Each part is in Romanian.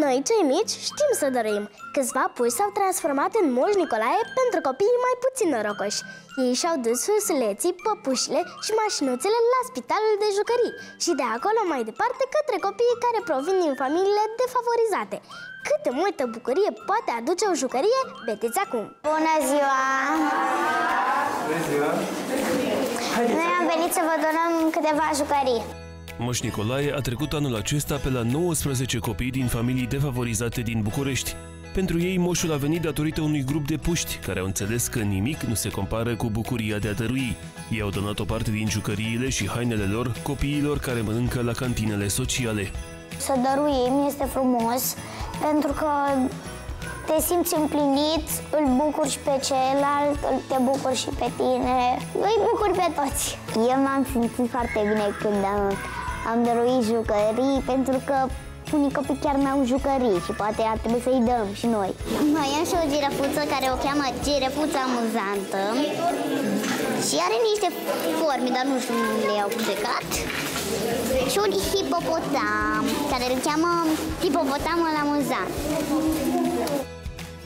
Noi, cei mici, știm să dăruim. Câțiva puși s-au transformat în Moș Nicolae pentru copiii mai puțin norocoși. Ei și-au dus hâsuleții, păpușile și mașinuțele la spitalul de jucării și de acolo mai departe către copiii care provin din familiile defavorizate. Cât de multă bucurie poate aduce o jucărie, vedeți acum! Bună ziua! Bună ziua! Noi am venit să vă donăm câteva jucării. Moș Nicolae a trecut anul acesta pe la 19 copii din familii defavorizate din București. Pentru ei, moșul a venit datorită unui grup de puști care au înțeles că nimic nu se compară cu bucuria de a dărui. Ei au donat o parte din jucăriile și hainele lor copiilor care mănâncă la cantinele sociale. Să dăruim este frumos pentru că te simți împlinit, îl bucuri și pe celălalt, te bucuri și pe tine, îi bucuri pe toți. Eu m-am simțit foarte bine când am dăruit jucării, pentru că unii copii chiar n-au jucării și poate ar trebui să-i dăm și noi. Mai am și o girefuță care o cheamă girefuță amuzantă și are niște forme, dar nu știu unde le-au judecat. Și un hipopotam care îl cheamă hipopotamul amuzant.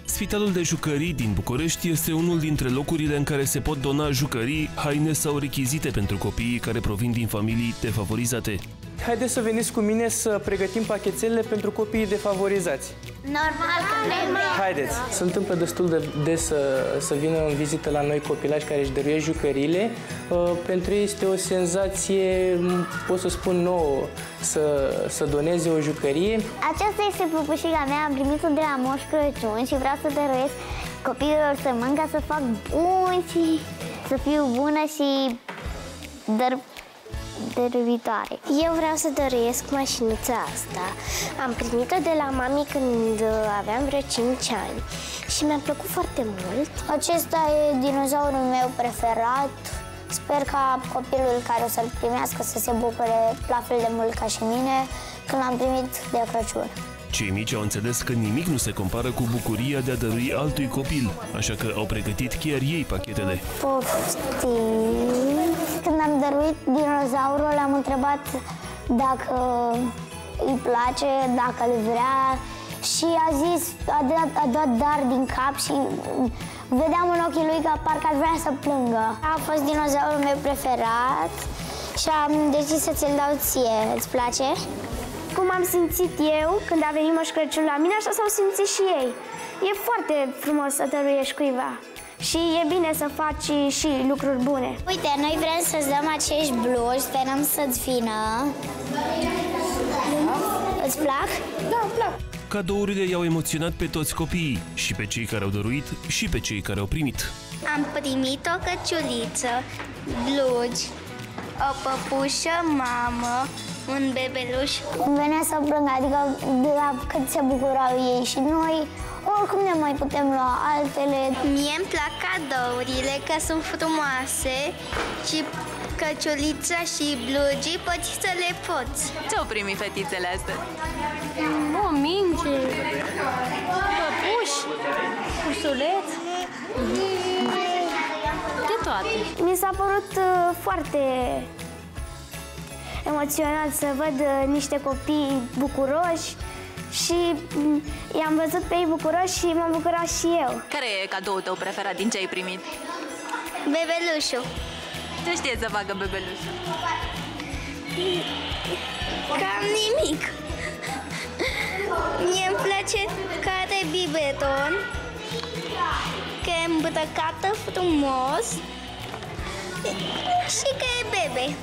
Spitalul de jucării din București este unul dintre locurile în care se pot dona jucării, haine sau rechizite pentru copiii care provin din familii defavorizate. Haideți să veniți cu mine să pregătim pachetelele pentru copiii defavorizați. Normal că vrem. Haideți! Se întâmplă destul de des să vină în vizită la noi copilași care își dăruiesc jucăriile. Pentru ei este o senzație, pot să spun, nouă să doneze o jucărie. Aceasta este păpușica mea, am primit-o de la Moș Crăciun și vreau să dăruiesc copiilor să mănânc ca să fac bun și să fiu bună și dăruitoare. Eu vreau să dăruiesc mașinuța asta. Am primit-o de la mami când aveam vreo 5 ani și mi-a plăcut foarte mult. Acesta e dinozaurul meu preferat. Sper ca copilul care o să-l primească să se bucure la fel de mult ca și mine când l-am primit de Crăciun. Cei mici au înțeles că nimic nu se compară cu bucuria de a dărui altui copil, așa că au pregătit chiar ei pachetele. Poftim! Când am dăruit dinozaurul, l-am întrebat dacă îi place, dacă îl vrea și a zis, a dat dar din cap și vedeam în ochii lui că parcă ar vrea să plângă. A fost dinozaurul meu preferat și am decis să ți-l dau ție. Îți place? Cum am simțit eu când a venit Moș Crăciun la mine, așa s-au simțit și ei. E foarte frumos să dăruiești cuiva și e bine să faci și lucruri bune. Uite, noi vrem să-ți dăm acești blugi, sperăm să-ți vină. Îți plac? Da, îmi plac. Cadourile i-au emoționat pe toți copiii, și pe cei care au dăruit, și pe cei care au primit. Am primit o căciuliță, blugi, o păpușă, mamă, un bebeluș. Venea să plâng, adică de la cât se bucurau ei și noi, oricum ne mai putem lua altele. Mie îmi plac cadourile, că sunt frumoase și căciulița și blugii poți să le poți. Ce-au primit fetițele astea? O minge, păpuși, ursuleț, De toate. Mi s-a părut foarte emoționant să văd niște copii bucuroși și i-am văzut pe ei bucuroși și m-am bucurat și eu. Care e cadoul tău preferat din ce ai primit? Bebelușul. Ce știe să facă bebelușul? Cam nimic. Mie îmi place că are biberon, că e îmbrăcată frumos și că e bebe.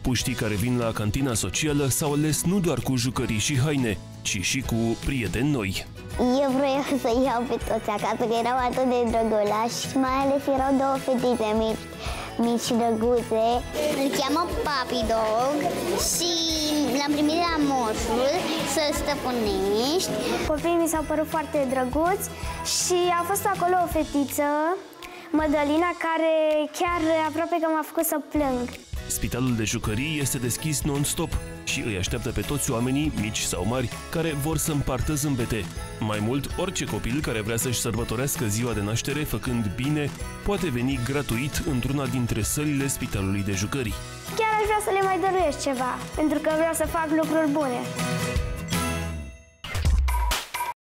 Puștii care vin la cantina socială s-au ales nu doar cu jucării și haine, ci și cu prieteni noi. Eu vreau să iau pe toți acasă, că erau atât de drăgălași și mai ales erau două fetițe mici și drăguțe. Îl cheamă Papi Dog și l-am primit la moșul să stăpânești. Copiii mi s-au părut foarte drăguți și a fost acolo o fetiță, Mădălina, care chiar aproape că m-a făcut să plâng. Spitalul de jucării este deschis non-stop și îi așteaptă pe toți oamenii, mici sau mari, care vor să împartă zâmbete. Mai mult, orice copil care vrea să-și sărbătorească ziua de naștere făcând bine, poate veni gratuit într-una dintre sălile Spitalului de Jucării. Chiar aș vrea să le mai dăruiesc ceva, pentru că vreau să fac lucruri bune.